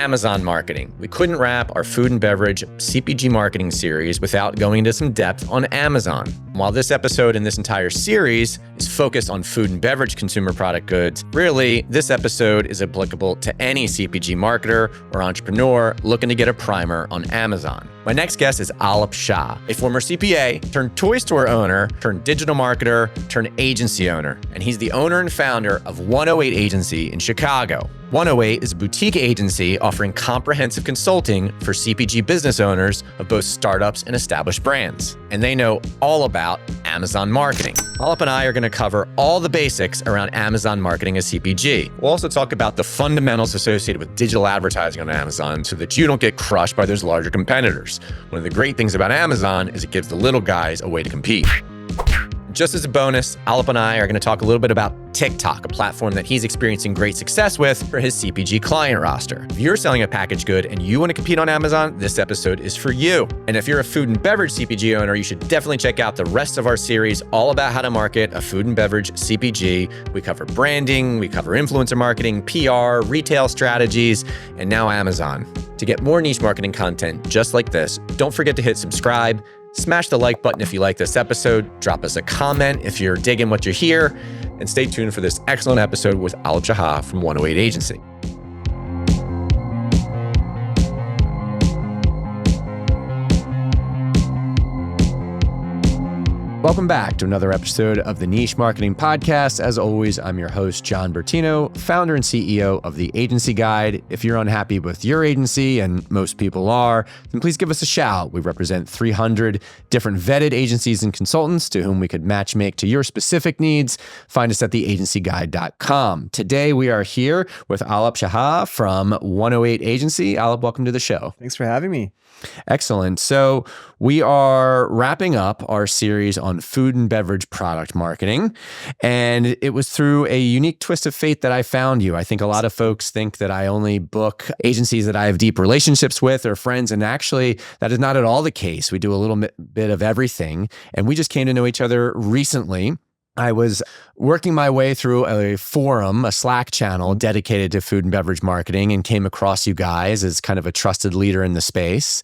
Amazon marketing. We couldn't wrap our food and beverage CPG marketing series without going into some depth on Amazon. While this episode and this entire series is focused on food and beverage consumer product goods, really, this episode is applicable to any CPG marketer or entrepreneur looking to get a primer on Amazon. My next guest is Aalap Shah, a former CPA, turned toy store owner, turned digital marketer, turned agency owner. And he's the owner and founder of 108 Agency in Chicago. 108 is a boutique agency offering comprehensive consulting for CPG business owners of both startups and established brands. And they know all about Amazon marketing. Aalap and I are going to cover all the basics around Amazon marketing as CPG. We'll also talk about the fundamentals associated with digital advertising on Amazon so that you don't get crushed by those larger competitors. One of the great things about Amazon is it gives the little guys a way to compete. Just as a bonus, Aalap and I are going to talk a little bit about TikTok, a platform that he's experiencing great success with for his CPG client roster. If you're selling a packaged good and you want to compete on Amazon, this episode is for you. And if you're a food and beverage CPG owner, you should definitely check out the rest of our series all about how to market a food and beverage CPG. We cover branding, we cover influencer marketing, PR, retail strategies, and now Amazon. To get more niche marketing content just like this, don't forget to hit subscribe. Smash the like button if you like this episode, drop us a comment if you're digging what you hear, and stay tuned for this excellent episode with Aalap Shah from 108 Agency. Welcome back to another episode of the Niche Marketing Podcast. As always, I'm your host, John Bertino, founder and CEO of The Agency Guide. If you're unhappy with your agency, and most people are, then please give us a shout. We represent 300 different vetted agencies and consultants to whom we could matchmake to your specific needs. Find us at theagencyguide.com. Today, we are here with Aalap Shah from 108 Agency. Aalap, welcome to the show. Thanks for having me. Excellent. So we are wrapping up our series on food and beverage product marketing. And it was through a unique twist of fate that I found you. I think a lot of folks think that I only book agencies that I have deep relationships with or friends. And actually, that is not at all the case. We do a little bit of everything. And we just came to know each other recently. I was working my way through a forum, a Slack channel dedicated to food and beverage marketing, and came across you guys as kind of a trusted leader in the space.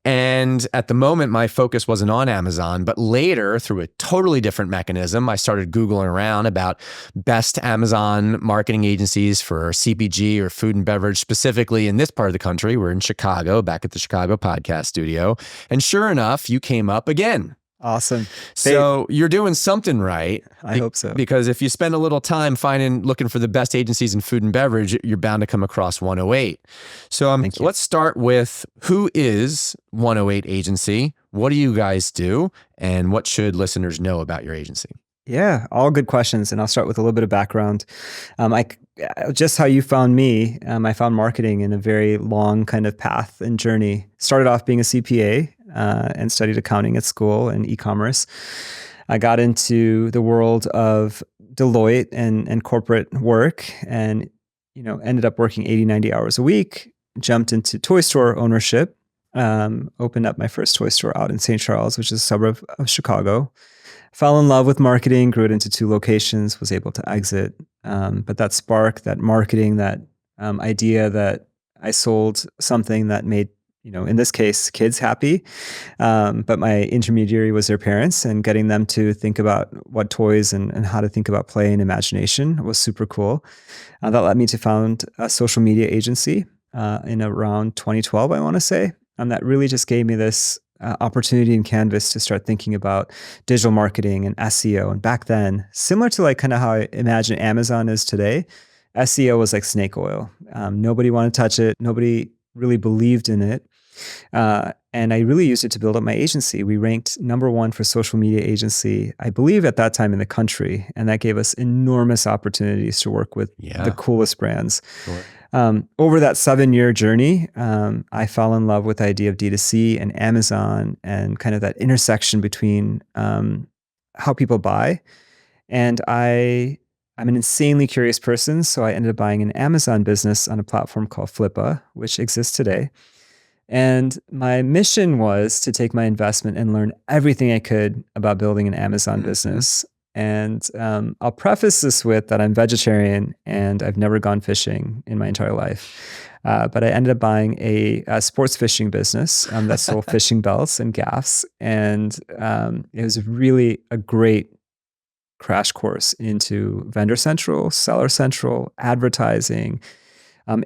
And at the moment, my focus wasn't on Amazon, but later, through a totally different mechanism, I started Googling around about best Amazon marketing agencies for CPG or food and beverage, specifically in this part of the country. We're in Chicago, back at the Chicago podcast studio. And sure enough, you came up again. Awesome. So you're doing something right. I hope so. Because if you spend a little time looking for the best agencies in food and beverage, you're bound to come across 108. So let's start with, who is 108 Agency? What do you guys do? And what should listeners know about your agency? Yeah, all good questions. And I'll start with a little bit of background. Just how you found me, I found marketing in a very long kind of path and journey. Started off being a CPA and studied accounting at school and e-commerce. I got into the world of Deloitte and corporate work and, ended up working 80, 90 hours a week, jumped into toy store ownership, opened up my first toy store out in St. Charles, which is a suburb of Chicago. Fell in love with marketing, grew it into 2 locations, was able to exit. But that spark, that marketing, that idea that I sold something that made, in this case, kids happy. But my intermediary was their parents, and getting them to think about what toys and how to think about play and imagination was super cool. That led me to found a social media agency in around 2012, I want to say. That really just gave me this opportunity and canvas to start thinking about digital marketing and SEO. And back then, similar to kind of how I imagine Amazon is today, SEO was like snake oil. Nobody wanted to touch it. Nobody really believed in it. And I really used it to build up my agency. We ranked #1 for social media agency, I believe at that time in the country. And that gave us enormous opportunities to work with the coolest brands. Sure. Over that 7-year journey, I fell in love with the idea of D2C and Amazon and kind of that intersection between how people buy. And I'm an insanely curious person, so I ended up buying an Amazon business on a platform called Flippa, which exists today. And my mission was to take my investment and learn everything I could about building an Amazon business. And I'll preface this with that I'm vegetarian and I've never gone fishing in my entire life. But I ended up buying a sports fishing business that sold fishing belts and gaffs. And it was really a great crash course into Vendor Central, Seller Central, advertising,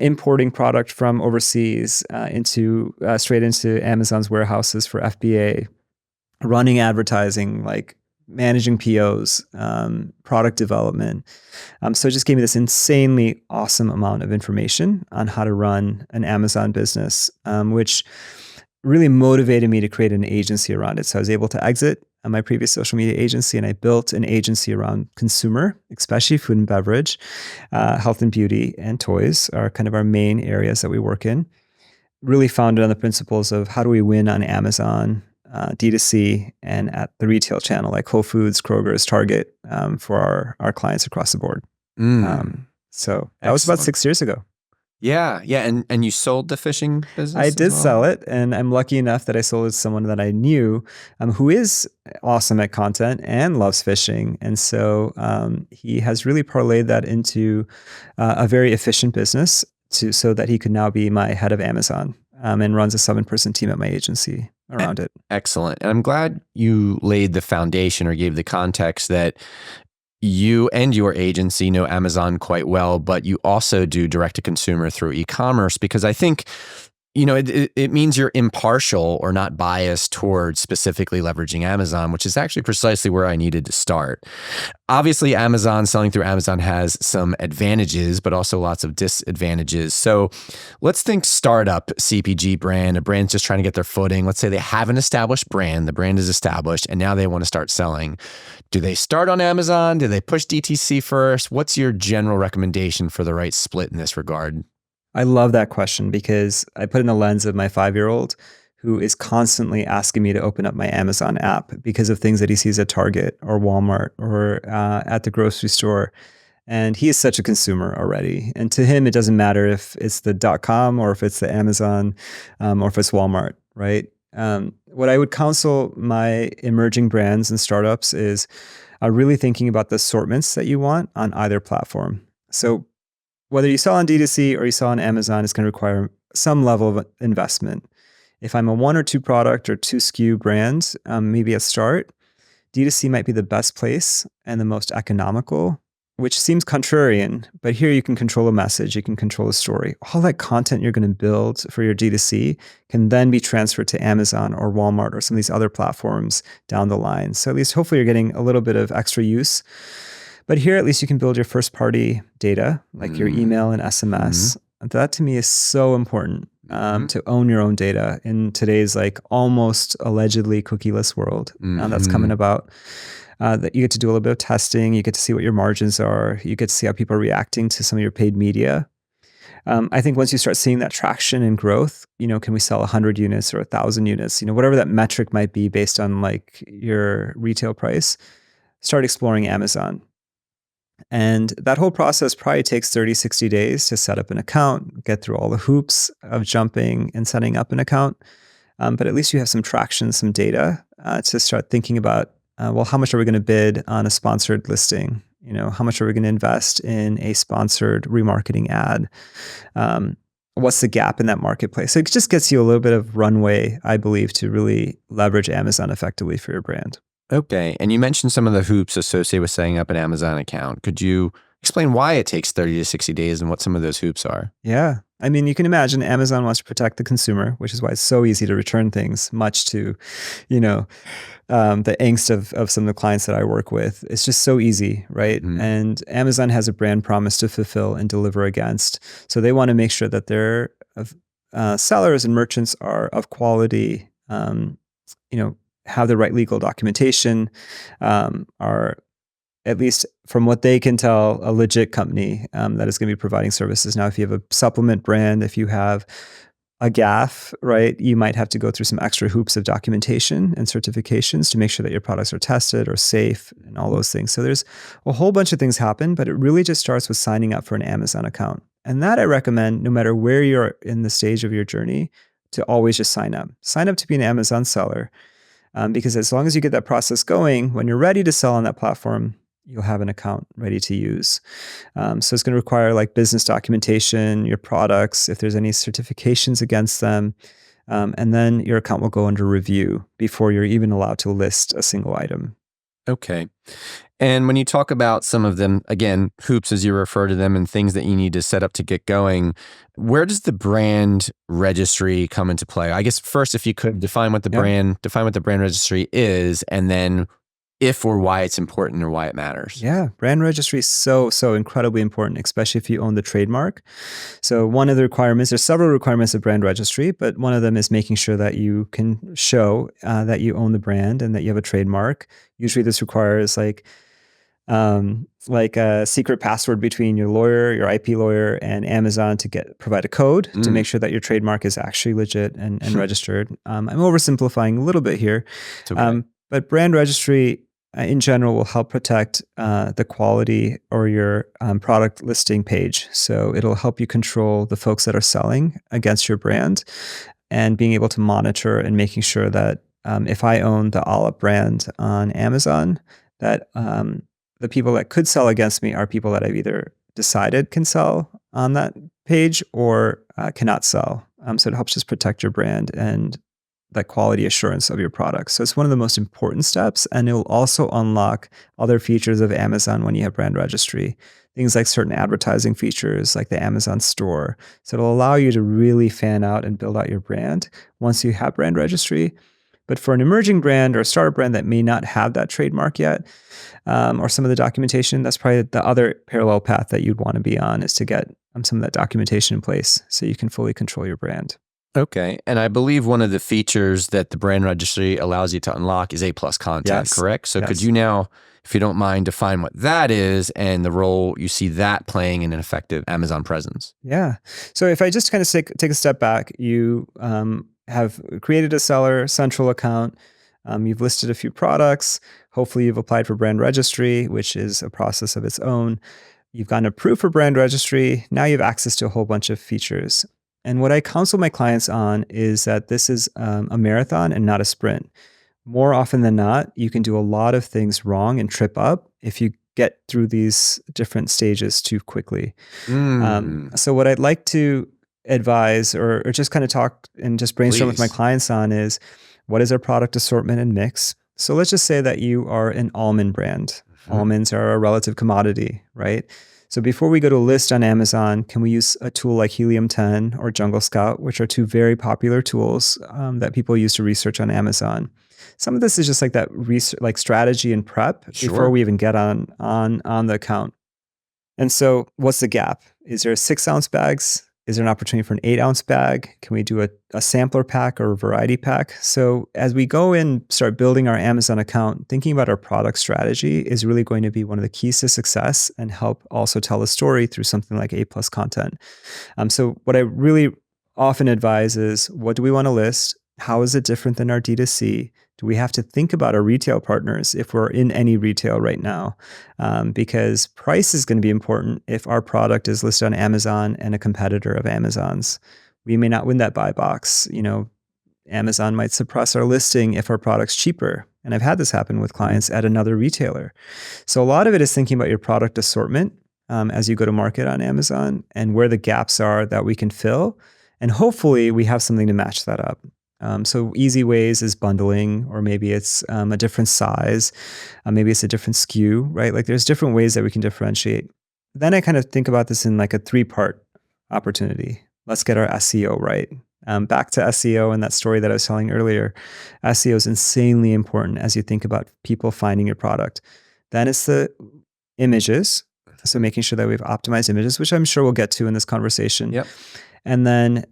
importing product from overseas into straight into Amazon's warehouses for FBA, running advertising, like managing POs, product development. So it just gave me this insanely awesome amount of information on how to run an Amazon business, which really motivated me to create an agency around it. So I was able to exit my previous social media agency, and I built an agency around consumer, especially food and beverage, health and beauty, and toys are kind of our main areas that we work in. Really founded on the principles of how do we win on Amazon, D2C, and at the retail channel like Whole Foods, Kroger's, Target, for our clients across the board. So that was about 6 years ago. Yeah. And you sold the fishing business? I did sell it, and I'm lucky enough that I sold it to someone that I knew who is awesome at content and loves fishing. And so he has really parlayed that into a very efficient business so that he could now be my head of Amazon and runs a 7-person team at my agency around it. Excellent. And I'm glad you laid the foundation or gave the context that you and your agency know Amazon quite well, but you also do direct to consumer through e-commerce, because I think, it means you're impartial or not biased towards specifically leveraging Amazon, which is actually precisely where I needed to start. Obviously, selling through Amazon has some advantages, but also lots of disadvantages. So let's think startup CPG brand, a brand's just trying to get their footing. Let's say they have an established brand, the brand is established, and now they want to start selling. Do they start on Amazon? Do they push DTC first? What's your general recommendation for the right split in this regard? I love that question because I put in the lens of my 5-year-old who is constantly asking me to open up my Amazon app because of things that he sees at Target or Walmart or at the grocery store. And he is such a consumer already. And to him, it doesn't matter if it's the .com or if it's the Amazon or if it's Walmart, right? What I would counsel my emerging brands and startups is really thinking about the assortments that you want on either platform. So whether you sell on D2C or you sell on Amazon, it's going to require some level of investment. If I'm a 1 or 2 product or 2 SKU brand, maybe at start, D2C might be the best place and the most economical, which seems contrarian, but here you can control a message, you can control a story. All that content you're going to build for your D2C can then be transferred to Amazon or Walmart or some of these other platforms down the line. So at least hopefully you're getting a little bit of extra use. But here, at least you can build your first party data, like your email and SMS. That to me is so important to own your own data in today's like almost allegedly cookieless world that's coming about. That you get to do a little bit of testing, you get to see what your margins are, you get to see how people are reacting to some of your paid media. I think once you start seeing that traction and growth, can we sell 100 units or 1,000 units, whatever that metric might be based on like your retail price, start exploring Amazon. And that whole process probably takes 30, 60 days to set up an account, get through all the hoops of jumping and setting up an account. But at least you have some traction, some data to start thinking about, how much are we going to bid on a sponsored listing? How much are we going to invest in a sponsored remarketing ad? What's the gap in that marketplace? So it just gets you a little bit of runway, I believe, to really leverage Amazon effectively for your brand. Okay. And you mentioned some of the hoops associated with setting up an Amazon account. Could you explain why it takes 30 to 60 days and what some of those hoops are? Yeah. I mean, you can imagine Amazon wants to protect the consumer, which is why it's so easy to return things, much to, the angst of some of the clients that I work with. It's just so easy, right? And Amazon has a brand promise to fulfill and deliver against. So they want to make sure that their sellers and merchants are of quality, have the right legal documentation, are, at least from what they can tell, a legit company that is going to be providing services. Now, if you have a supplement brand, if you have a gaff, right, you might have to go through some extra hoops of documentation and certifications to make sure that your products are tested or safe and all those things. So there's a whole bunch of things happen, but it really just starts with signing up for an Amazon account. And that I recommend, no matter where you're in the stage of your journey, to always just sign up. Sign up to be an Amazon seller. Because as long as you get that process going, when you're ready to sell on that platform, you'll have an account ready to use. So it's going to require like business documentation, your products, if there's any certifications against them. And then your account will go under review before you're even allowed to list a single item. Okay. And when you talk about some of them, again, hoops as you refer to them and things that you need to set up to get going, where does the brand registry come into play? I guess first, if you could define what the brand registry is, and then if or why it's important or why it matters. Yeah, brand registry is so incredibly important, especially if you own the trademark. So one of the requirements, there's several requirements of brand registry, but one of them is making sure that you can show that you own the brand and that you have a trademark. Usually this requires like a secret password between your lawyer, your IP lawyer, and Amazon to provide a code to make sure that your trademark is actually legit and registered. I'm oversimplifying a little bit here, okay. But brand registry in general will help protect the quality or your product listing page. So it'll help you control the folks that are selling against your brand and being able to monitor and making sure that if I own the Aalap brand on Amazon, that the people that could sell against me are people that I've either decided can sell on that page or cannot sell. So it helps just protect your brand and that quality assurance of your product. So it's one of the most important steps, and it will also unlock other features of Amazon when you have brand registry. Things like certain advertising features like the Amazon store. So it'll allow you to really fan out and build out your brand once you have brand registry. But for an emerging brand or a startup brand that may not have that trademark yet, or some of the documentation, that's probably the other parallel path that you'd want to be on, is to get some of that documentation in place so you can fully control your brand. Okay. And I believe one of the features that the brand registry allows you to unlock is A+ content, correct? So could you now, if you don't mind, define what that is and the role you see that playing in an effective Amazon presence? Yeah. So if I just kind of take a step back, you have created a Seller Central account. You've listed a few products. Hopefully you've applied for brand registry, which is a process of its own. You've gotten approved for brand registry. Now you have access to a whole bunch of features. And what I counsel my clients on is that this is a marathon and not a sprint. More often than not, you can do a lot of things wrong and trip up if you get through these different stages too quickly. So what I'd like to advise or just kind of talk and just brainstorm with my clients on is, what is our product assortment and mix? So let's just say that you are an almond brand. Almonds are a relative commodity, right? So before we go to list on Amazon, can we use a tool like Helium 10 or Jungle Scout, which are two very popular tools that people use to research on Amazon? Some of this is just like that research, like strategy and prep before we even get on the account. And so what's the gap? Is there 6-ounce bags? Is there an opportunity for an 8-ounce bag? Can we do a sampler pack or a variety pack? So as we go and start building our Amazon account, thinking about our product strategy is really going to be one of the keys to success and help also tell a story through something like A+ content. So what I really often advise is, what do we want to list? How is it different than our D2C? Do we have to think about our retail partners if we're in any retail right now? Because price is going to be important if our product is listed on Amazon and a competitor of Amazon's. We may not win that buy box. Amazon might suppress our listing if our product's cheaper. And I've had this happen with clients at another retailer. So a lot of it is thinking about your product assortment as you go to market on Amazon and where the gaps are that we can fill. And hopefully we have something to match that up. So easy ways is bundling, or maybe it's a different size. Maybe it's a different SKU, right? Like there's different ways that we can differentiate. Then I kind of think about this in like a 3-part opportunity. Let's get our SEO right. Back to SEO and that story that I was telling earlier. SEO is insanely important as you think about people finding your product. Then it's the images. So making sure that we've optimized images, which I'm sure we'll get to in this conversation. Yep. And then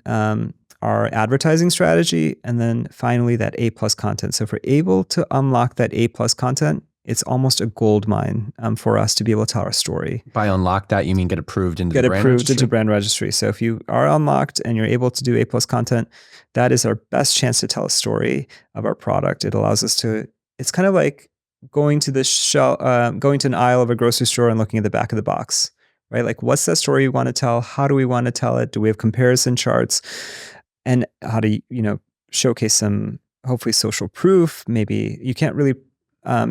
our advertising strategy, and then finally that A+ content. So if we're able to unlock that A+ content, it's almost a gold mine for us to be able to tell our story. By unlock that, you mean get approved into the brand registry? Get approved into brand registry. So if you are unlocked and you're able to do A+ content, that is our best chance to tell a story of our product. It allows us to, it's kind of like going to going to an aisle of a grocery store and looking at the back of the box, right? Like, what's that story you want to tell? How do we want to tell it? Do we have comparison charts? And how to, showcase some hopefully social proof. Maybe you can't really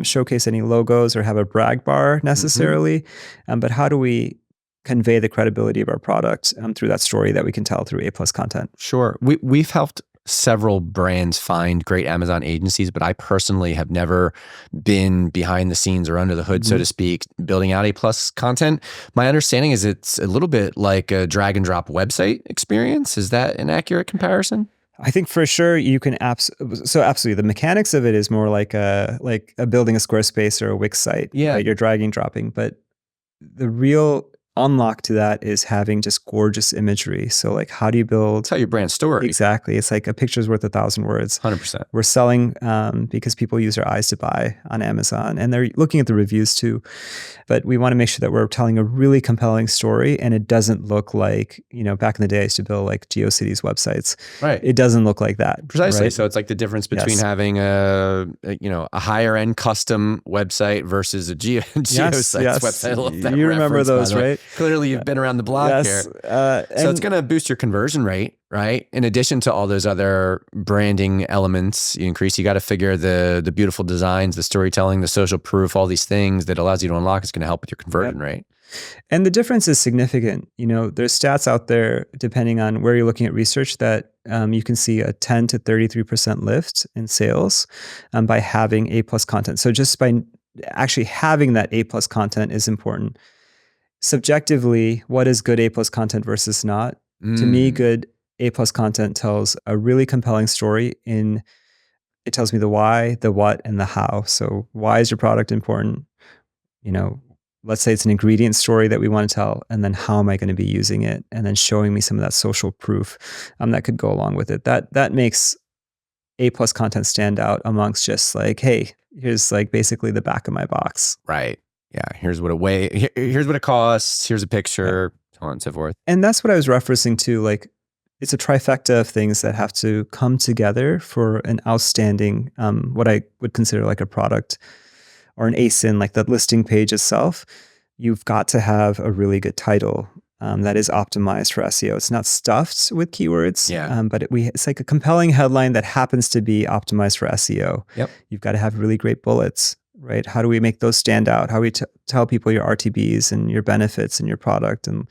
showcase any logos or have a brag bar necessarily, but how do we convey the credibility of our product through that story that we can tell through A+ content? Sure. We've helped several brands find great Amazon agencies, but I personally have never been behind the scenes or under the hood, so to speak, building out A+ content. My understanding is it's a little bit like a drag and drop website experience. Is that an accurate comparison? I think for sure you can absolutely. The mechanics of it is more like a building a Squarespace or a Wix site. Yeah. Right? You're dragging, dropping, but the real unlock to that is having just gorgeous imagery. So like, how do you build? Tell your brand story. Exactly. It's like a picture's worth 1,000 words. 100%. We're selling because people use their eyes to buy on Amazon, and they're looking at the reviews too. But we want to make sure that we're telling a really compelling story, and it doesn't look like, back in the day I used to build like GeoCities websites. Right. It doesn't look like that. Precisely. Right? So it's like the difference between having a higher end custom website versus a GeoSites website. You remember those, right? Clearly you've been around the block here. So it's going to boost your conversion rate, right? In addition to all those other branding elements you increase, you got to figure the beautiful designs, the storytelling, the social proof, all these things that allows you to unlock is going to help with your conversion rate. And the difference is significant. There's stats out there, depending on where you're looking at research, that you can see a 10 to 33% lift in sales by having A+ content. So just by actually having that A+ content is important. Subjectively, what is good A+ content versus not? To me, good A+ content tells a really compelling story. It tells me the why, the what, and the how. So why is your product important? Let's say it's an ingredient story that we want to tell, and then how am I going to be using it? And then showing me some of that social proof that could go along with it. That makes A+ content stand out amongst just like, hey, here's like basically the back of my box. Right. Yeah. Here's what it costs. Here's a picture, so on and so forth. And that's what I was referencing to. Like, it's a trifecta of things that have to come together for an outstanding, what I would consider like a product or an ASIN, like the listing page itself. You've got to have a really good title that is optimized for SEO. It's not stuffed with keywords, but it's like a compelling headline that happens to be optimized for SEO. Yep. You've got to have really great bullets, right? How do we make those stand out? How do we tell people your RTBs and your benefits and your product and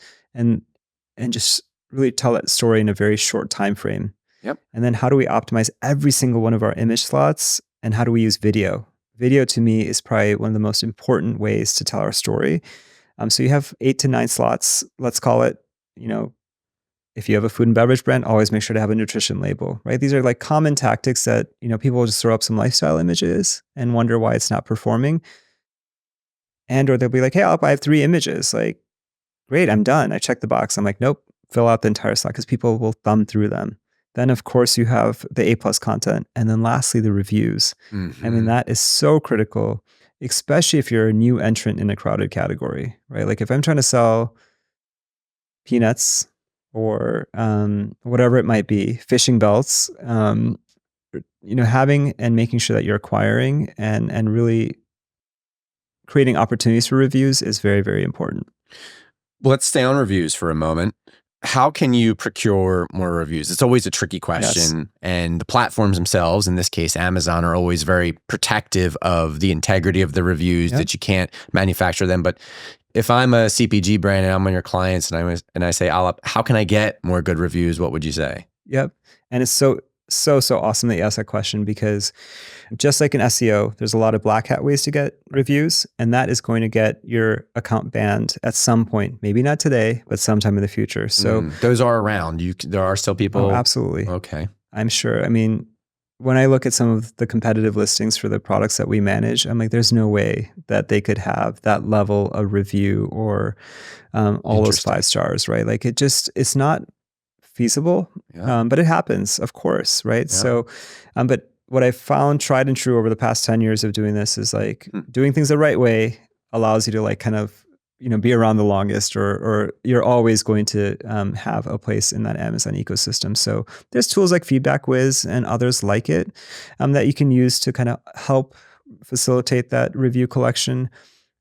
just really tell that story in a very short time frame. Yep. And then how do we optimize every single one of our image slots, and how do we use video? Video to me is probably one of the most important ways to tell our story. So you have 8 to 9 slots, let's call it. If you have a food and beverage brand, always make sure to have a nutrition label, right? These are like common tactics that, people will just throw up some lifestyle images and wonder why it's not performing. Or they'll be like, hey, Aalap, I have 3 images. Like, great, I'm done. I checked the box. I'm like, nope, fill out the entire slot because people will thumb through them. Then, of course, you have the A+ content. And then lastly, the reviews. I mean, that is so critical, especially if you're a new entrant in a crowded category, right? Like if I'm trying to sell peanuts or whatever it might be, fishing belts, having and making sure that you're acquiring and really creating opportunities for reviews is very, very important. Let's stay on reviews for a moment. How can you procure more reviews? It's always a tricky question. Yes. And the platforms themselves, in this case, Amazon, are always very protective of the integrity of the reviews, that you can't manufacture them. But if I'm a CPG brand and I'm one of your clients and I say, Aalap, how can I get more good reviews? What would you say? Yep. And it's so awesome that you asked that question, because just like in SEO, there's a lot of black hat ways to get reviews, and that is going to get your account banned at some point. Maybe not today, but sometime in the future. So those are around. There are still people. Oh, absolutely. Okay. I'm sure. I mean, when I look at some of the competitive listings for the products that we manage, I'm like, there's no way that they could have that level of review or all those 5 stars, right? Like it's not feasible, but it happens, of course, right? Yeah. So, but what I've found tried and true over the past 10 years of doing this is like doing things the right way allows you to like kind of, be around the longest, or you're always going to have a place in that Amazon ecosystem. So there's tools like Feedback Whiz and others like it that you can use to kind of help facilitate that review collection.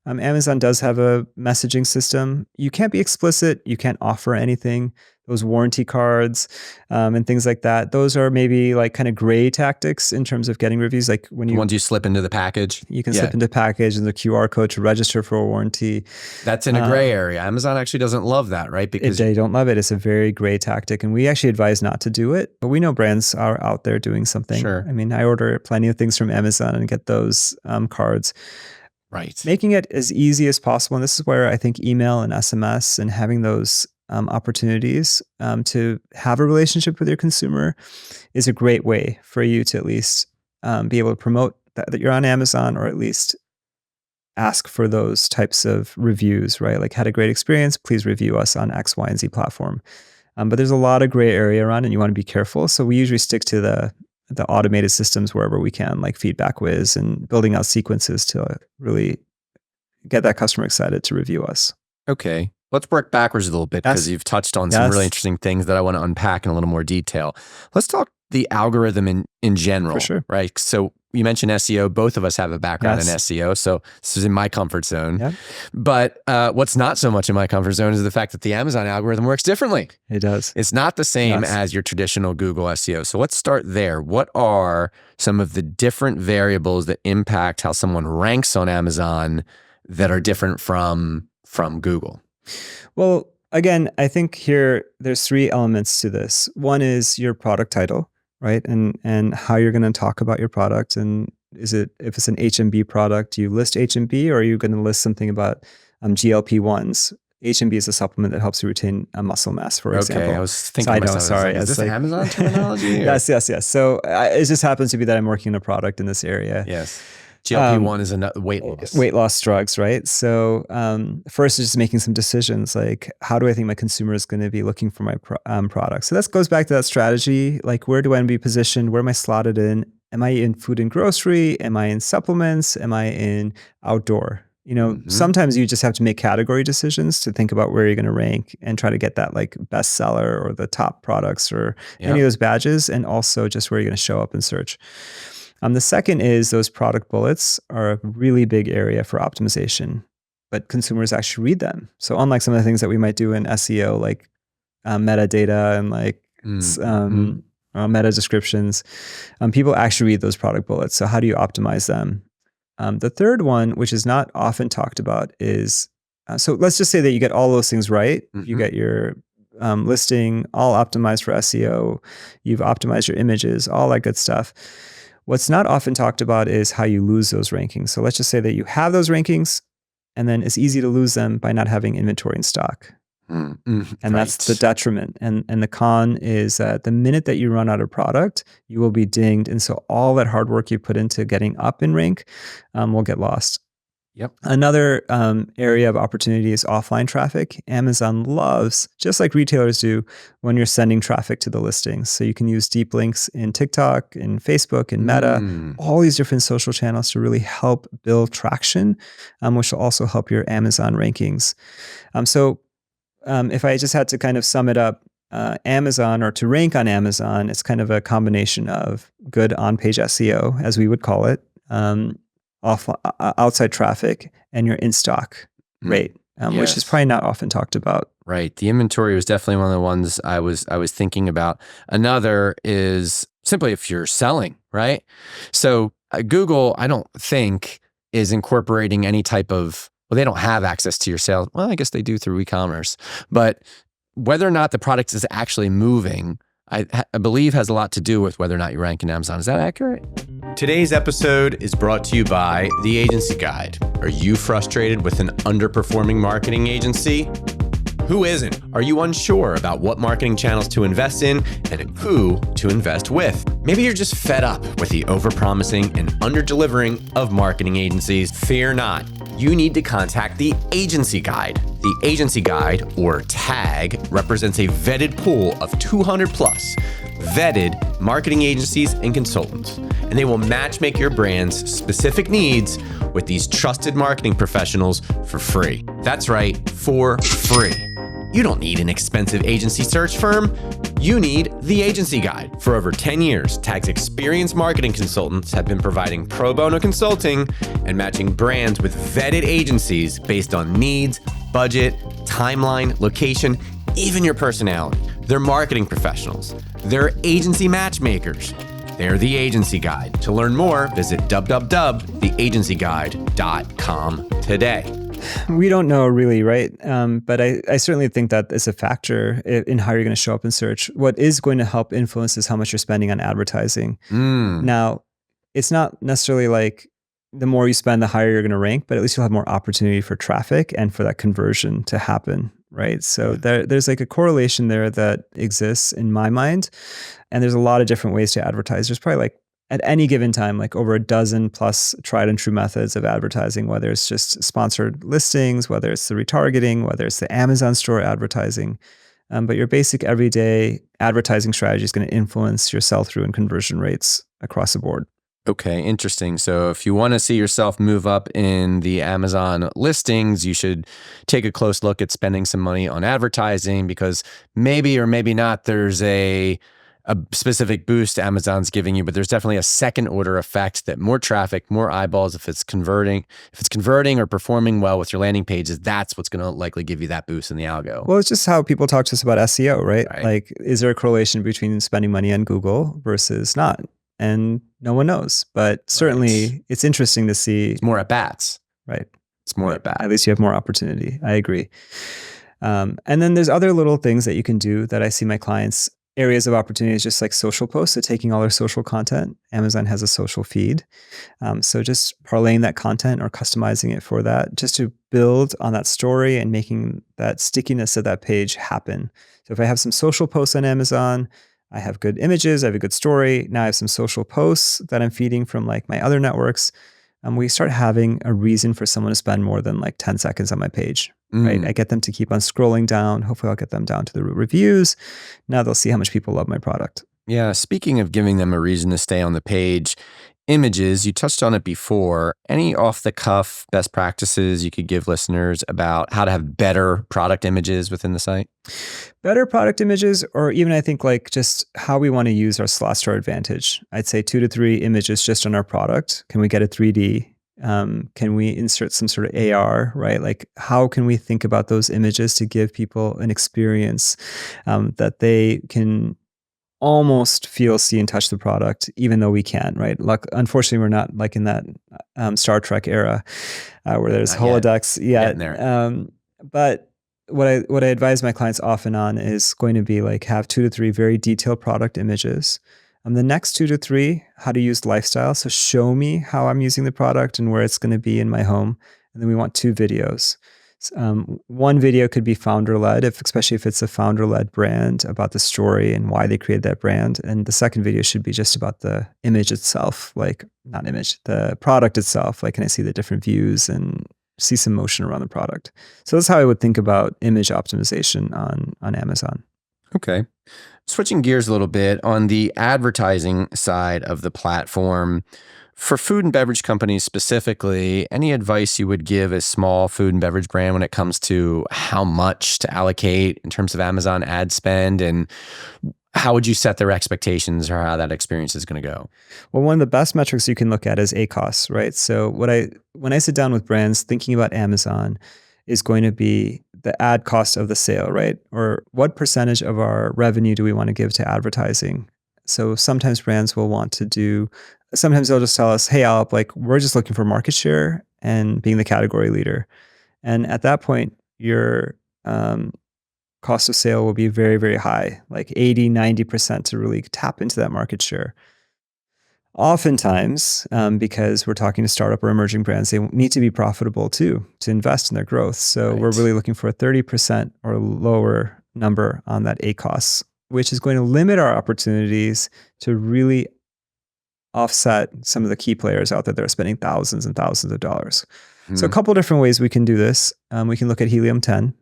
Amazon does have a messaging system. You can't be explicit. You can't offer anything. Those warranty cards and things like that. Those are maybe like kind of gray tactics in terms of getting reviews. Like when Once you slip into the package. You can slip into package and the QR code to register for a warranty. That's in a gray area. Amazon actually doesn't love that, right? Because they don't love it. It's a very gray tactic. And we actually advise not to do it. But we know brands are out there doing something. Sure. I mean, I order plenty of things from Amazon and get those cards. Right. Making it as easy as possible. And this is where I think email and SMS and having those opportunities to have a relationship with your consumer is a great way for you to at least be able to promote that you're on Amazon, or at least ask for those types of reviews, right? Like, had a great experience, please review us on X, Y, and Z platform. But there's a lot of gray area around, and you want to be careful. So we usually stick to the automated systems wherever we can, like Feedback Whiz, and building out sequences to really get that customer excited to review us. Okay. Let's work backwards a little bit, because you've touched on some really interesting things that I want to unpack in a little more detail. Let's talk the algorithm in general. For sure. Right? So you mentioned SEO. Both of us have a background in SEO, so this is in my comfort zone. Yep. But what's not so much in my comfort zone is the fact that the Amazon algorithm works differently. It does. It's not the same as your traditional Google SEO. So let's start there. What are some of the different variables that impact how someone ranks on Amazon that are different from Google? Well, again, I think here there's three elements to this. One is your product title, right? And how you're going to talk about your product. And if it's an HMB product, do you list HMB, or are you going to list something about GLP-1s? HMB is a supplement that helps you retain muscle mass, for example. Okay, I was thinking to myself, sorry. Is this Amazon terminology? Yes. So it just happens to be that I'm working on a product in this area. Yes. GLP-1 is a weight loss. Weight loss drugs, right? So first is just making some decisions, like, how do I think my consumer is going to be looking for my product? So that goes back to that strategy, like, where do I want to be positioned? Where am I slotted in? Am I in food and grocery? Am I in supplements? Am I in outdoor? Sometimes you just have to make category decisions to think about where you're going to rank and try to get that like bestseller or the top products or any of those badges, and also just where you're going to show up in search. The second is those product bullets are a really big area for optimization, but consumers actually read them. So unlike some of the things that we might do in SEO, like metadata and like meta descriptions, people actually read those product bullets. So how do you optimize them? The third one, which is not often talked about, is so let's just say that you get all those things right. You get your listing all optimized for SEO. You've optimized your images, all that good stuff. What's not often talked about is how you lose those rankings. So let's just say that you have those rankings, and then it's easy to lose them by not having inventory in stock. And that's the detriment. And the con is that the minute that you run out of product, you will be dinged. And so all that hard work you put into getting up in rank will get lost. Yep. Another area of opportunity is offline traffic. Amazon loves, just like retailers do, when you're sending traffic to the listings. So you can use deep links in TikTok, in Facebook, in Meta, all these different social channels to really help build traction, which will also help your Amazon rankings. If I just had to kind of sum it up, Amazon, or to rank on Amazon, it's kind of a combination of good on-page SEO, as we would call it, outside traffic, and your in-stock rate, which is probably not often talked about. Right. The inventory was definitely one of the ones I was thinking about. Another is simply if you're selling, right? So Google, I don't think, is incorporating any type of, well, they don't have access to your sales. Well, I guess they do through e-commerce. But whether or not the product is actually moving, I believe has a lot to do with whether or not you rank in Amazon. Is that accurate? Today's episode is brought to you by The Agency Guide. Are you frustrated with an underperforming marketing agency? Who isn't? Are you unsure about what marketing channels to invest in and who to invest with? Maybe you're just fed up with the overpromising and underdelivering of marketing agencies. Fear not. You need to contact The Agency Guide. The Agency Guide, or TAG, represents a vetted pool of 200 plus vetted marketing agencies and consultants, and they will matchmake your brand's specific needs with these trusted marketing professionals for free. That's right, for free. You don't need an expensive agency search firm. you need the Agency Guide. For over 10 years, TAG's experienced marketing consultants have been providing pro bono consulting and matching brands with vetted agencies based on needs, budget, timeline, location, even your personality. They're marketing professionals. They're agency matchmakers. They're the Agency Guide. To learn more, visit www.theagencyguide.com today. We don't know really, right? But I certainly think that is a factor in how you're going to show up in search. What is going to help influence is how much you're spending on advertising. Now, it's not necessarily like the more you spend, the higher you're going to rank, but at least you'll have more opportunity for traffic and for that conversion to happen, right? So there's like a correlation there that exists in my mind. And there's a lot of different ways to advertise. There's probably like at any given time, like over a dozen plus tried and true methods of advertising, whether it's just sponsored listings, whether it's the retargeting, whether it's the Amazon store advertising. But your basic everyday advertising strategy is going to influence your sell-through and conversion rates across the board. Okay, interesting. So if you want to see yourself move up in the Amazon listings, you should take a close look at spending some money on advertising, because maybe or maybe not there's a specific boost Amazon's giving you, but there's definitely a second order effect that more traffic, more eyeballs, if it's converting or performing well with your landing pages, that's what's going to likely give you that boost in the algo. Well, it's just how people talk to us about SEO, right? Like, is there a correlation between spending money on Google versus not? And no one knows, but certainly it's interesting to see. It's more at bats. Right. It's more at bats. At least you have more opportunity. I agree. And then there's other little things that you can do that I see my clients. Areas of opportunity is just like social posts, so taking all their social content. Amazon has a social feed. So just parlaying that content or customizing it for that, just to build on that story and making that stickiness of that page happen. So if I have some social posts on Amazon, I have good images, I have a good story. Now I have some social posts that I'm feeding from like my other networks. We start having a reason for someone to spend more than like 10 seconds on my page, right? I get them to keep on scrolling down. Hopefully I'll get them down to the reviews. Now they'll see how much people love my product. Yeah. Speaking of giving them a reason to stay on the page, images, you touched on it before. Any off the cuff best practices you could give listeners about how to have better product images within the site? Better product images, or even I think like just how we want to use our slots to our advantage. I'd say 2 to 3 images just on our product. Can we get a 3D? Can we insert some sort of AR, right? Like, how can we think about those images to give people an experience that they can almost feel, see, and touch the product, even though we can, right? Like, unfortunately, we're not like in that Star Trek era where there's holodecks yet. But what I advise my clients often on is going to be like have 2 to 3 very detailed product images. The next 2 to 3, how to use lifestyle. So show me how I'm using the product and where it's going to be in my home. And then we want 2 videos. One video could be founder-led, especially if it's a founder-led brand, about the story and why they created that brand. And the second video should be just about the image itself, like not image, the product itself. Like, can I see the different views and see some motion around the product? So that's how I would think about image optimization on Amazon. Okay. Switching gears a little bit on the advertising side of the platform, for food and beverage companies specifically, any advice you would give a small food and beverage brand when it comes to how much to allocate in terms of Amazon ad spend, and how would you set their expectations or how that experience is going to go? Well, one of the best metrics you can look at is ACoS, right? So when I sit down with brands thinking about Amazon is going to be the ad cost of the sale, right? Or what percentage of our revenue do we want to give to advertising? So sometimes brands will want to do, sometimes they'll just tell us, hey, Aalap, like, we're just looking for market share and being the category leader. And at that point, your cost of sale will be very, very high, like 80, 90% to really tap into that market share. Oftentimes, because we're talking to startup or emerging brands, they need to be profitable too to invest in their growth. So we're really looking for a 30% or lower number on that ACoS, which is going to limit our opportunities to really offset some of the key players out there that are spending thousands and thousands of dollars. So a couple of different ways we can do this. We can look at Helium 10,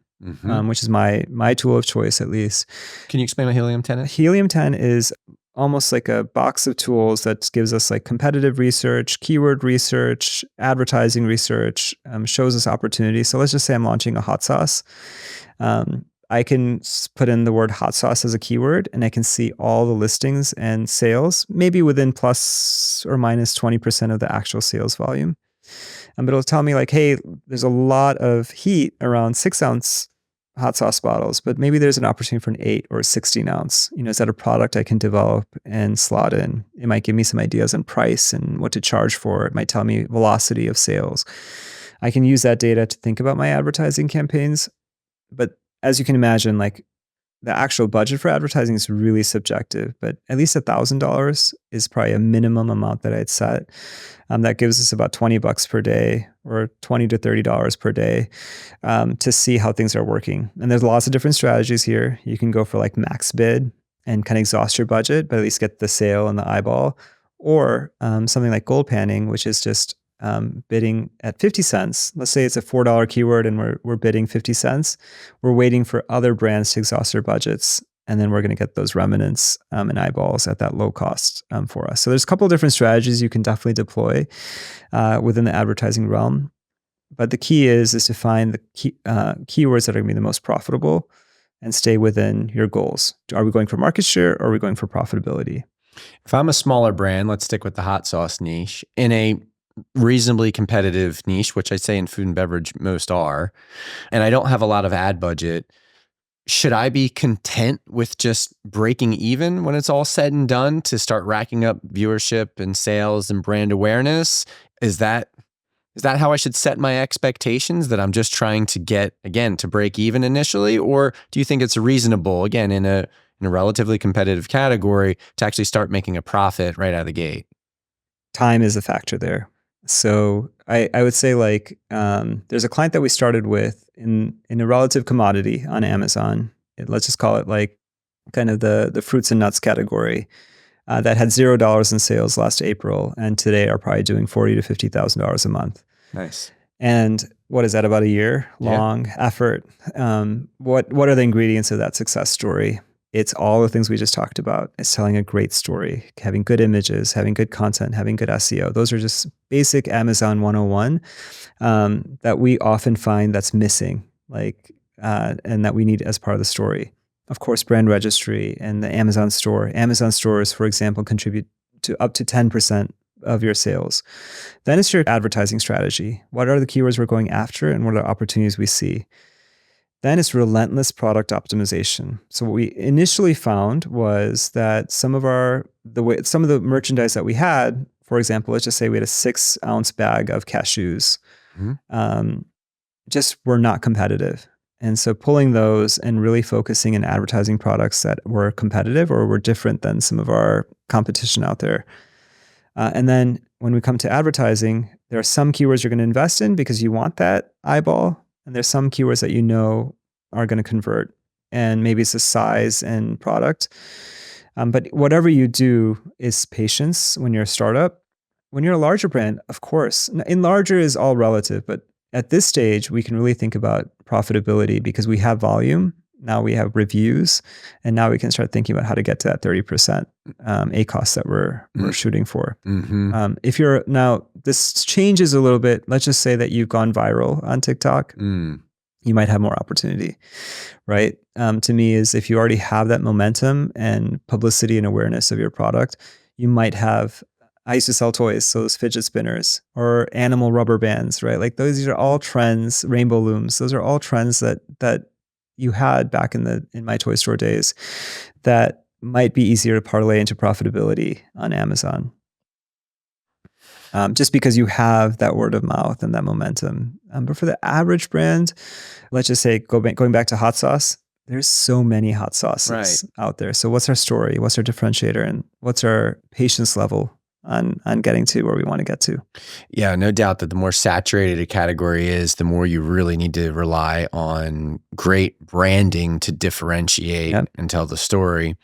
which is my tool of choice, at least. Can you explain what Helium 10 is? Helium 10 is almost like a box of tools that gives us like competitive research, keyword research, advertising research, shows us opportunities. So let's just say I'm launching a hot sauce. I can put in the word hot sauce as a keyword, and I can see all the listings and sales, maybe within plus or minus 20% of the actual sales volume. But it'll tell me like, hey, there's a lot of heat around 6-ounce hot sauce bottles, but maybe there's an opportunity for an 8 or a 16-ounce. Is that a product I can develop and slot in? It might give me some ideas on price and what to charge for. It might tell me velocity of sales. I can use that data to think about my advertising campaigns. But as you can imagine, like the actual budget for advertising is really subjective, but at least $1,000 is probably a minimum amount that I'd set. That gives us about $20 per day or $20 to $30 per day to see how things are working. And there's lots of different strategies here. You can go for like max bid and kind of exhaust your budget, but at least get the sale and the eyeball, or something like gold panning, which is just bidding at 50 cents. Let's say it's a $4 keyword and we're bidding 50 cents. We're waiting for other brands to exhaust their budgets, and then we're going to get those remnants and eyeballs at that low cost for us. So there's a couple of different strategies you can definitely deploy within the advertising realm. But the key is to find the keywords that are going to be the most profitable and stay within your goals. Are we going for market share, or are we going for profitability? If I'm a smaller brand, let's stick with the hot sauce niche, in a reasonably competitive niche, which I'd say in food and beverage most are, and I don't have a lot of ad budget, should I be content with just breaking even when it's all said and done to start racking up viewership and sales and brand awareness? Is that how I should set my expectations, that I'm just trying to get, again, to break even initially? Or do you think it's reasonable, again, in a relatively competitive category, to actually start making a profit right out of the gate? Time is a factor there. So I would say like there's a client that we started with in a relative commodity on Amazon. Let's just call it like kind of the fruits and nuts category that had $0 in sales last April, and today are probably doing $40,000 to $50,000 a month. Nice. And what is that, about a year long effort? What are the ingredients of that success story? It's all the things we just talked about. It's telling a great story, having good images, having good content, having good SEO. Those are just basic Amazon 101 that we often find that's missing, and that we need as part of the story. Of course, brand registry and the Amazon store. Amazon stores, for example, contribute to up to 10% of your sales. Then it's your advertising strategy. What are the keywords we're going after, and what are the opportunities we see? Then it's relentless product optimization. So what we initially found was that some of the merchandise that we had, for example, let's just say we had a 6-ounce bag of cashews, just were not competitive. And so pulling those and really focusing in advertising products that were competitive or were different than some of our competition out there. And then when we come to advertising, there are some keywords you're going to invest in because you want that eyeball. And there's some keywords that you know are going to convert, and maybe it's the size and product. But whatever you do is patience when you're a startup. When you're a larger brand, of course, in larger is all relative, but at this stage, we can really think about profitability because we have volume. Now we have reviews, and now we can start thinking about how to get to that 30% ACoS that we're shooting for. Mm-hmm. If you're now, this changes a little bit. Let's just say that you've gone viral on TikTok. You might have more opportunity, right? To me, is if you already have that momentum and publicity and awareness of your product, you might have. I used to sell toys, so those fidget spinners or animal rubber bands, right? Like these are all trends. Rainbow looms. Those are all trends that you had back in my toy store days that might be easier to parlay into profitability on Amazon. Just because you have that word of mouth and that momentum. But for the average brand, let's just say going back to hot sauce, there's so many hot sauces out there. So what's our story? What's our differentiator? And what's our patience level on getting to where we want to get to? Yeah, no doubt that the more saturated a category is, the more you really need to rely on great branding to differentiate and tell the story.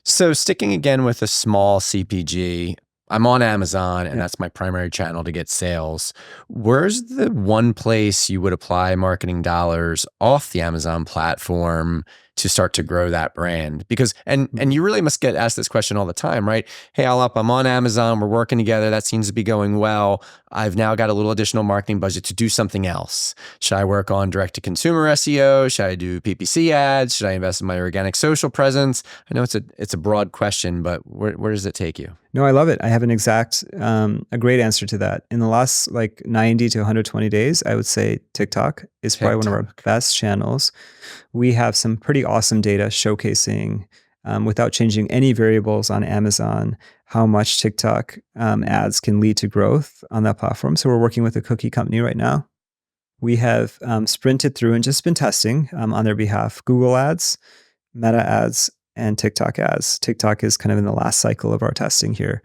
So sticking again with a small CPG, I'm on Amazon and that's my primary channel to get sales. Where's the one place you would apply marketing dollars off the Amazon platform to start to grow that brand? Because, and you really must get asked this question all the time, right? Hey, Aalap, I'm on Amazon. We're working together. That seems to be going well. I've now got a little additional marketing budget to do something else. Should I work on direct-to-consumer SEO? Should I do PPC ads? Should I invest in my organic social presence? I know it's a broad question, but where does it take you? No, I love it. I have an exact, a great answer to that. In the last like 90 to 120 days, I would say TikTok is probably one of our best channels. We have some pretty awesome data showcasing, without changing any variables on Amazon, how much TikTok ads can lead to growth on that platform. So we're working with a cookie company right now. We have sprinted through and just been testing on their behalf Google ads, Meta ads, and TikTok ads. TikTok is kind of in the last cycle of our testing here.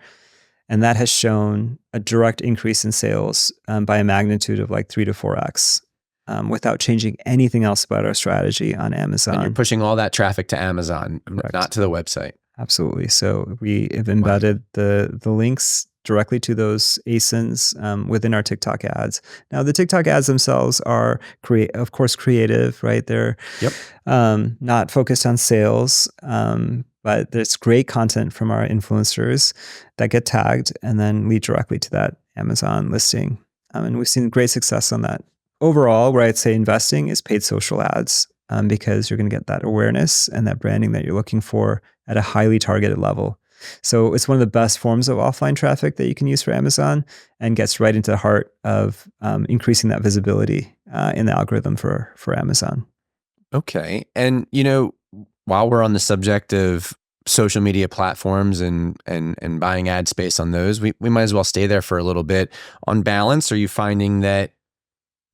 And that has shown a direct increase in sales by a magnitude of like 3 to 4x without changing anything else about our strategy on Amazon. And you're pushing all that traffic to Amazon, Correct. Not to the website. Absolutely. So we have embedded the links directly to those ASINs within our TikTok ads. Now, the TikTok ads themselves are, of course, creative, right? They're not focused on sales, but there's great content from our influencers that get tagged and then lead directly to that Amazon listing. And we've seen great success on that. Overall, where I'd say investing is paid social ads because you're going to get that awareness and that branding that you're looking for at a highly targeted level. So it's one of the best forms of offline traffic that you can use for Amazon and gets right into the heart of increasing that visibility in the algorithm for Amazon. Okay. And, you know, while we're on the subject of social media platforms and buying ad space on those, we might as well stay there for a little bit. On balance, are you finding that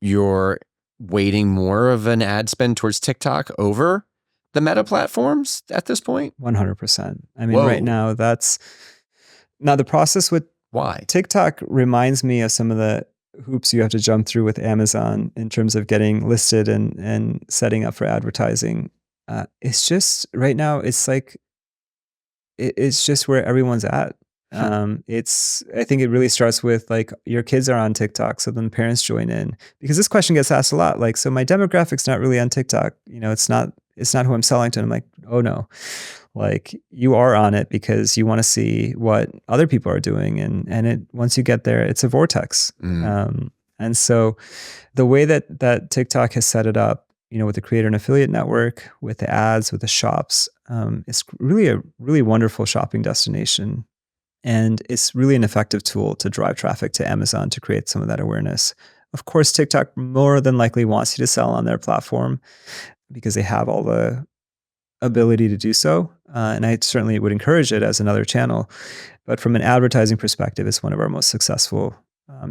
you're weighting more of an ad spend towards TikTok over the Meta platforms at this point? 100%. I mean, right now, now the process with TikTok reminds me of some of the hoops you have to jump through with Amazon in terms of getting listed and setting up for advertising. It's just right now, it's like, it's just where everyone's at. I think it really starts with like your kids are on TikTok, so then parents join in, because this question gets asked a lot. Like, so my demographic's not really on TikTok. You know, it's not who I'm selling to. And I'm like, oh no, like you are on it because you want to see what other people are doing. And once you get there, it's a vortex. And so the way that TikTok has set it up, you know, with the creator and affiliate network, with the ads, with the shops, it's really a really wonderful shopping destination. And it's really an effective tool to drive traffic to Amazon to create some of that awareness. Of course, TikTok more than likely wants you to sell on their platform because they have all the ability to do so. And I certainly would encourage it as another channel. But from an advertising perspective, it's one of our most successful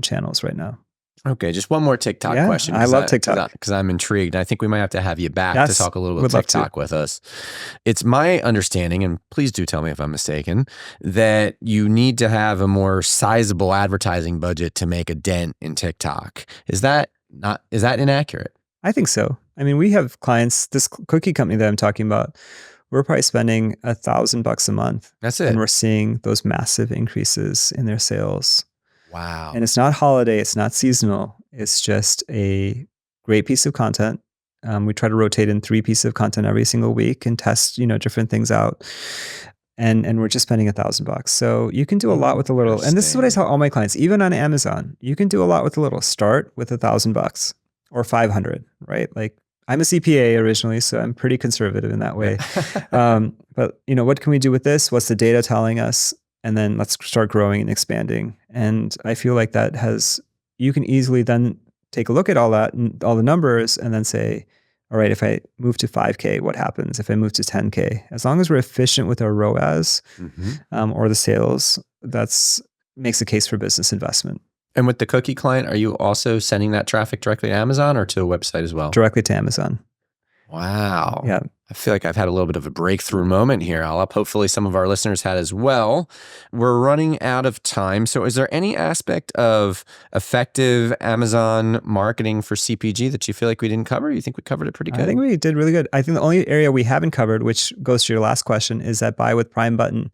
channels right now. Okay, just one more TikTok question. I love TikTok. Because I'm intrigued. I think we might have to have you back to talk a little bit of TikTok with us. It's my understanding, and please do tell me if I'm mistaken, that you need to have a more sizable advertising budget to make a dent in TikTok. Is that inaccurate? I think so. I mean, we have clients, this cookie company that I'm talking about, we're probably spending $1,000 a month. That's it. And we're seeing those massive increases in their sales. Wow. And it's not holiday, it's not seasonal. It's just a great piece of content. We try to rotate in 3 pieces of content every single week and test, you know, different things out. And we're just spending $1,000. So you can do a lot with a little. And this is what I tell all my clients, even on Amazon, you can do a lot with a little. Start with $1,000 or 500, right? Like I'm a CPA originally, so I'm pretty conservative in that way. But you know, what can we do with this? What's the data telling us? And then let's start growing and expanding. And I feel like you can easily then take a look at all that and all the numbers and then say, all right, if I move to 5K, what happens? If I move to 10K, as long as we're efficient with our ROAS or the sales, makes a case for business investment. And with the cookie client, are you also sending that traffic directly to Amazon or to a website as well? Directly to Amazon. Wow. Yeah. I feel like I've had a little bit of a breakthrough moment here, Aalap. Hopefully some of our listeners had as well. We're running out of time. So is there any aspect of effective Amazon marketing for CPG that you feel like we didn't cover? You think we covered it pretty good? I think we did really good. I think the only area we haven't covered, which goes to your last question, is that buy with Prime button.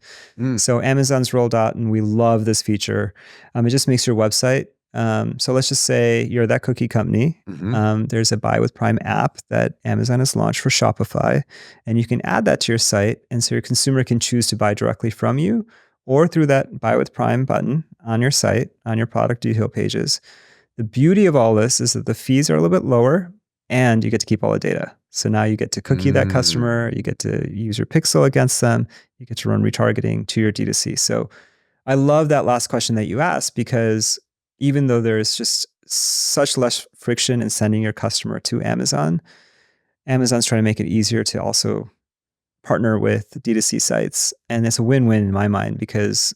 So Amazon's rolled out and we love this feature. It just makes your website So let's just say you're that cookie company. There's a Buy with Prime app that Amazon has launched for Shopify, and you can add that to your site. And so your consumer can choose to buy directly from you or through that Buy with Prime button on your site, on your product detail pages. The beauty of all this is that the fees are a little bit lower and you get to keep all the data. So now you get to cookie that customer, you get to use your pixel against them, you get to run retargeting to your D2C. So I love that last question that you asked, because even though there's just such less friction in sending your customer to Amazon, Amazon's trying to make it easier to also partner with D2C sites. And it's a win-win in my mind, because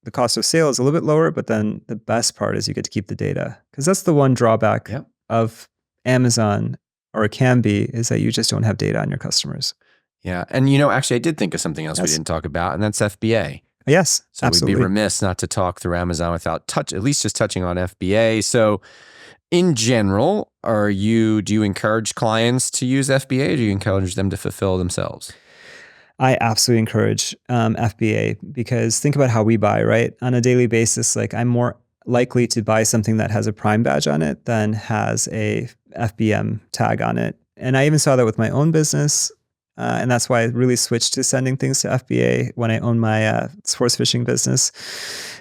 the cost of sale is a little bit lower, but then the best part is you get to keep the data. Because that's the one drawback of Amazon, or it can be, is that you just don't have data on your customers. Yeah. And actually I did think of something else we didn't talk about, and that's FBA. Yes, so absolutely. We'd be remiss not to talk through Amazon without at least just touching on FBA. So in general, do you encourage clients to use FBA, or do you encourage them to fulfill themselves? I absolutely encourage FBA, because think about how we buy, right? On a daily basis, like I'm more likely to buy something that has a Prime badge on it than has a FBM tag on it. And I even saw that with my own business. And that's why I really switched to sending things to FBA when I owned my sports fishing business,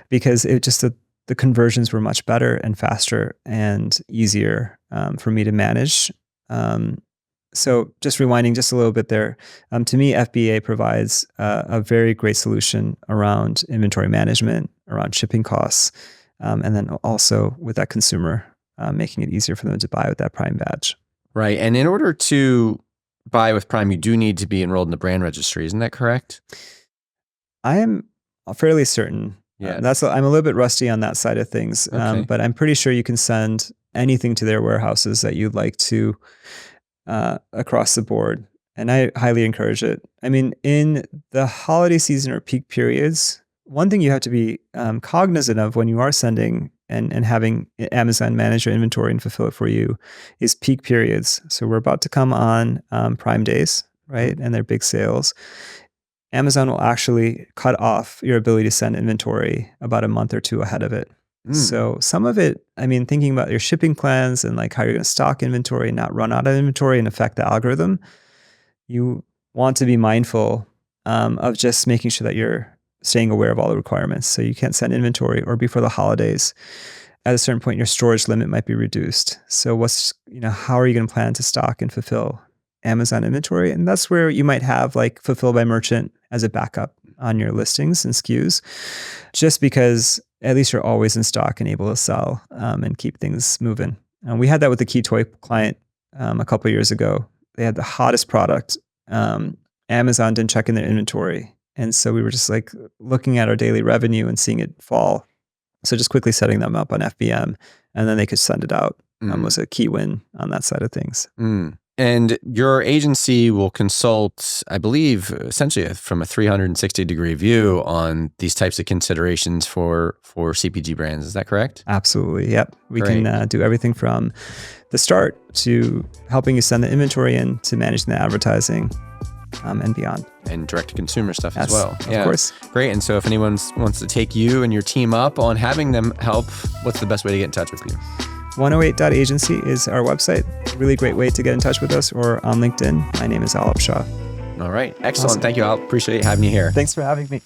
because it just, the conversions were much better and faster and easier for me to manage. So just rewinding just a little bit there, to me, FBA provides a very great solution around inventory management, around shipping costs, and then also with that consumer, making it easier for them to buy with that Prime badge. Right. And in order to buy with Prime, you do need to be enrolled in the brand registry. Isn't that correct? I am fairly certain. Yeah. I'm a little bit rusty on that side of things, Okay. but I'm pretty sure you can send anything to their warehouses that you'd like to across the board. And I highly encourage it. I mean, in the holiday season or peak periods, one thing you have to be cognizant of when you are sending and having Amazon manage your inventory and fulfill it for you is peak periods. So we're about to come on Prime Days, right? And they're big sales. Amazon will actually cut off your ability to send inventory about a month or two ahead of it. So some of it, I mean, thinking about your shipping plans and like how you're going to stock inventory and not run out of inventory and affect the algorithm, you want to be mindful of just making sure that you're staying aware of all the requirements. So you can't send inventory, or before the holidays, at a certain point, your storage limit might be reduced. So how are you going to plan to stock and fulfill Amazon inventory? And that's where you might have like fulfill by merchant as a backup on your listings and SKUs, just because at least you're always in stock and able to sell and keep things moving. And we had that with the Key Toy client a couple of years ago. They had the hottest product. Amazon didn't check in their inventory. And so we were just like looking at our daily revenue and seeing it fall. So just quickly setting them up on FBM, and then they could send it out was a key win on that side of things. And your agency will consult, I believe, essentially from a 360-degree view on these types of considerations for CPG brands. Is that correct? Absolutely. Yep. We Great. can do everything from the start to helping you send the inventory in to managing the advertising and beyond. And direct-to-consumer stuff Yes, as well. Of course. Great. And so if anyone wants to take you and your team up on having them help, what's the best way to get in touch with you? 108.agency is our website. Really great way to get in touch with us, or on LinkedIn. My name is Aalap Shah. All right. Excellent. Awesome. Thank you. I appreciate having you here. Thanks for having me.